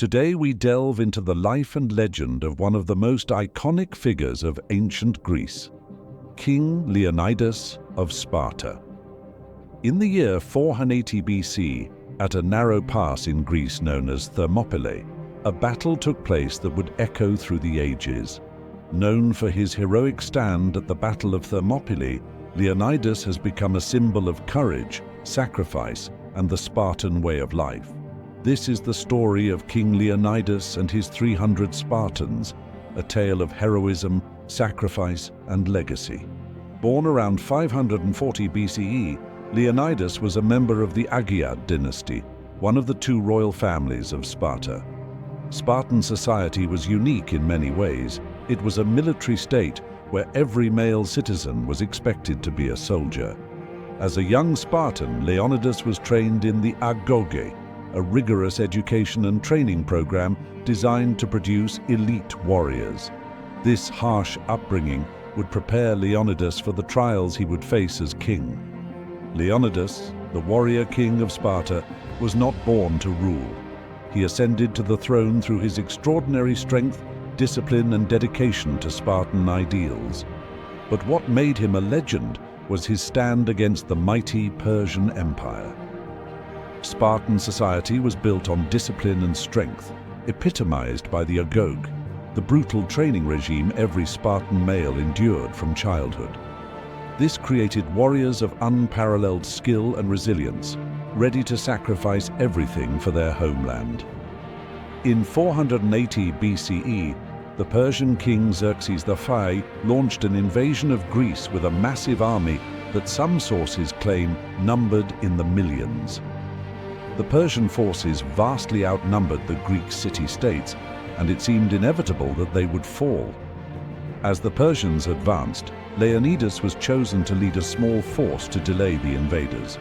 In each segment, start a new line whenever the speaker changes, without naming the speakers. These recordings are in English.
Today we delve into the life and legend of one of the most iconic figures of ancient Greece, King Leonidas of Sparta. In the year 480 BC, at a narrow pass in Greece known as Thermopylae, a battle took place that would echo through the ages. Known for his heroic stand at the Battle of Thermopylae, Leonidas has become a symbol of courage, sacrifice, and the Spartan way of life. This is the story of King Leonidas and his 300 Spartans, a tale of heroism, sacrifice, and legacy. Born around 540 BCE, Leonidas was a member of the Agiad dynasty, one of the two royal families of Sparta. Spartan society was unique in many ways. It was a military state where every male citizen was expected to be a soldier. As a young Spartan, Leonidas was trained in the agoge, a rigorous education and training program designed to produce elite warriors. This harsh upbringing would prepare Leonidas for the trials he would face as king. Leonidas, the warrior king of Sparta, was not born to rule. He ascended to the throne through his extraordinary strength, discipline, and dedication to Spartan ideals. But what made him a legend was his stand against the mighty Persian Empire. Spartan society was built on discipline and strength, epitomized by the agoge, the brutal training regime every Spartan male endured from childhood. This created warriors of unparalleled skill and resilience, ready to sacrifice everything for their homeland. In 480 BCE, the Persian king Xerxes I launched an invasion of Greece with a massive army that some sources claim numbered in the millions. The Persian forces vastly outnumbered the Greek city-states, and it seemed inevitable that they would fall. As the Persians advanced, Leonidas was chosen to lead a small force to delay the invaders.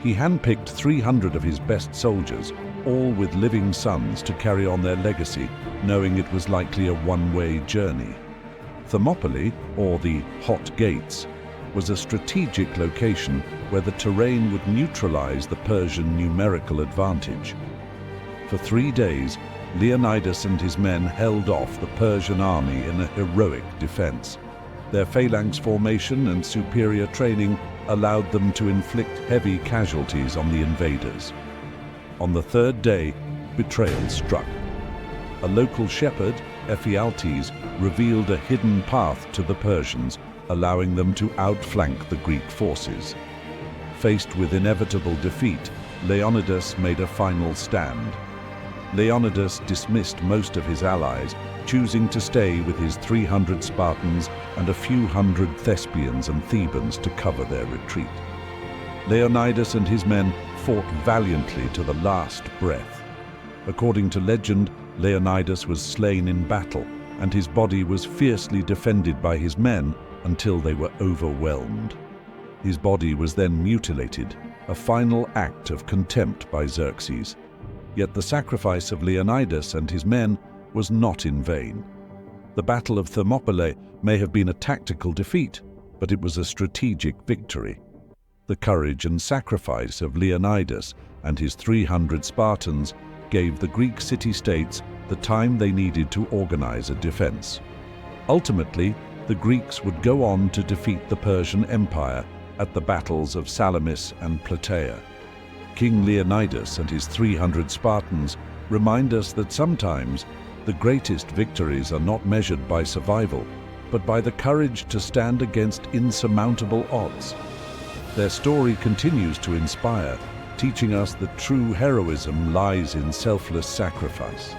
He handpicked 300 of his best soldiers, all with living sons to carry on their legacy, knowing it was likely a one-way journey. Thermopylae, or the Hot Gates, was a strategic location where the terrain would neutralize the Persian numerical advantage. For 3 days, Leonidas and his men held off the Persian army in a heroic defense. Their phalanx formation and superior training allowed them to inflict heavy casualties on the invaders. On the 3rd day, betrayal struck. A local shepherd, Ephialtes, revealed a hidden path to the Persians, allowing them to outflank the Greek forces. Faced with inevitable defeat, Leonidas made a final stand. Leonidas dismissed most of his allies, choosing to stay with his 300 Spartans and a few hundred Thespians and Thebans to cover their retreat. Leonidas and his men fought valiantly to the last breath. According to legend, Leonidas was slain in battle, and his body was fiercely defended by his men until they were overwhelmed. His body was then mutilated, a final act of contempt by Xerxes. Yet the sacrifice of Leonidas and his men was not in vain. The Battle of Thermopylae may have been a tactical defeat, but it was a strategic victory. The courage and sacrifice of Leonidas and his 300 Spartans gave the Greek city-states the time they needed to organize a defense. Ultimately, the Greeks would go on to defeat the Persian Empire at the battles of Salamis and Plataea. King Leonidas and his 300 Spartans remind us that sometimes the greatest victories are not measured by survival, but by the courage to stand against insurmountable odds. Their story continues to inspire, teaching us that true heroism lies in selfless sacrifice.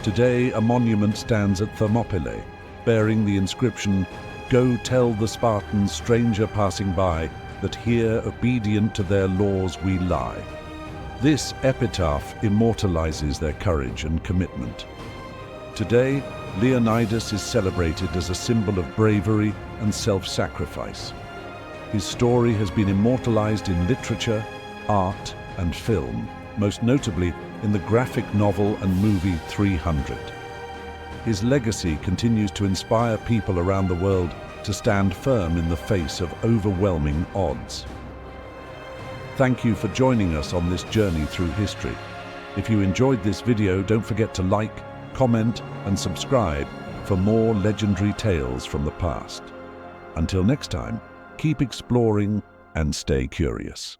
Today, a monument stands at Thermopylae, bearing the inscription, "Go tell the Spartans, stranger passing by, that here obedient to their laws we lie." This epitaph immortalizes their courage and commitment. Today, Leonidas is celebrated as a symbol of bravery and self-sacrifice. His story has been immortalized in literature, art, and film, most notably in the graphic novel and movie 300. His legacy continues to inspire people around the world to stand firm in the face of overwhelming odds. Thank you for joining us on this journey through history. If you enjoyed this video, don't forget to like, comment, and subscribe for more legendary tales from the past. Until next time, keep exploring and stay curious.